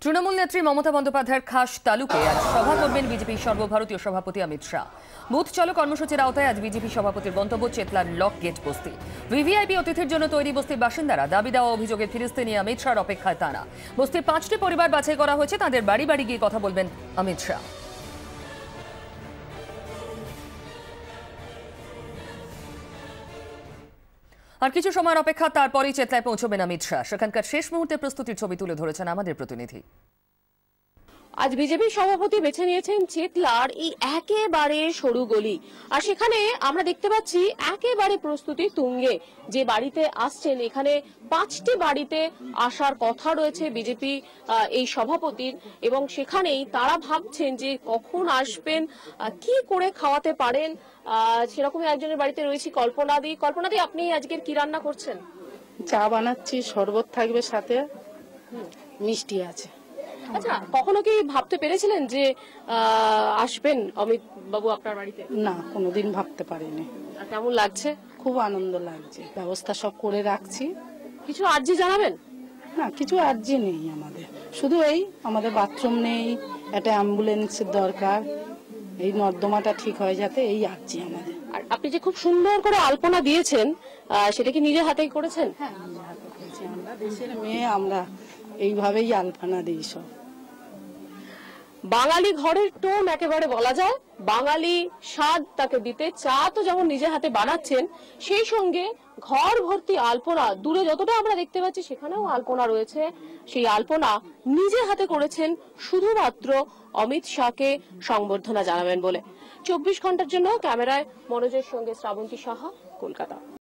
তৃণমূল নেত্রী মমতা বন্দ্যোপাধ্যায়ের খাস তালুকে আজ সভা করবেন বিজেপির সর্বভারতীয় সভাপতি অমিত শাহ। বুথ চলো কর্মসূচির আওতায় আজ বিজেপি সভাপতির গন্তব্য চেতলার লক গেট বস্তি। ভিভিআইপি অতিথির জন্য তৈরি বস্তির বাসিন্দারা দাবি দেওয়া অভিযোগের ফিরিস্তি নিয়ে অমিত শাহর অপেক্ষায় তারা। বস্তির ৫টি পরিবার বাছাই করা হয়েছে, তাদের বাড়ি বাড়ি গিয়ে কথা বলবেন অমিত শাহ। আর কিছু সময়ের অপেক্ষা, তারপরেই চেতলায় পৌঁছবেন অমিত শাহ। সেখানকার শেষ মুহূর্তের প্রস্তুতির ছবি তুলে ধরেছেন আমাদের প্রতিনিধি। আজ বিজেপি সভাপতি বেছে নিয়েছেন চেতলার এই একেবারে সরু গলি, আর সেখানে আমরা দেখতে পাচ্ছি একেবারে প্রস্তুতি তুঙ্গে। যে বাড়িতে আসছেন, এখানে 5টি বাড়িতে আসার কথা রয়েছে বিজেপি এই সভাপতির, এবং সেখানেই তারা ভাবছেন যে কখন আসবেন, কি করে খাওয়াতে পারেন। সেরকমই একজনের বাড়িতে রয়েছে কল্পনাদি। কল্পনাদি, আপনি আজকের কি রান্না করছেন? চা বানাচ্ছি, শরবত থাকবে, সাথে মিষ্টি আছে। আচ্ছা, কখনো কি ভাবতে পেরেছিলেন যে আসবেন অমিত বাবু আপনার বাড়িতে? না, কোনোদিন ভাবতে পারিনি। কেমন লাগছে? খুব আনন্দ লাগছে। ব্যবস্থা সব করে রাখছি। কিছু আর্জি জানাবেন? না, কিছু আর্জি নেই আমাদের, শুধু এই আমাদের বাথরুম নেই, একটা অ্যাম্বুলেন্সের দরকার, এই নর্দমাটা ঠিক হয়ে যাতে, এই আর্জি আমাদের। আর আপনি যে খুব সুন্দর করে আলপনা দিয়েছেন, সেটা কি নিজের হাতেই করেছেন? হ্যাঁ, নিজের হাতে করেছি। আমরা দেশের মেয়ে, আমরা এইভাবেই আলপনা দিই সব। বাঙালি ঘরের টোন একেবারে বলা যায়, বাঙালি স্বাদ তাকে দিতে চা তো যেমন নিজের হাতে বানাচ্ছেন, সেই সঙ্গে ঘর ভর্তি আলপনা। দূরে যতটা আমরা দেখতে পাচ্ছি সেখানেও আলপনা রয়েছে। সেই আলপনা নিজে হাতে করেছেন শুধুমাত্র অমিত শাহকে সংবর্ধনা জানাবেন বলে। 24 ঘন্টার জন্য ক্যামেরায় মনোজের সঙ্গে শ্রাবন্তী সাহা, কলকাতা।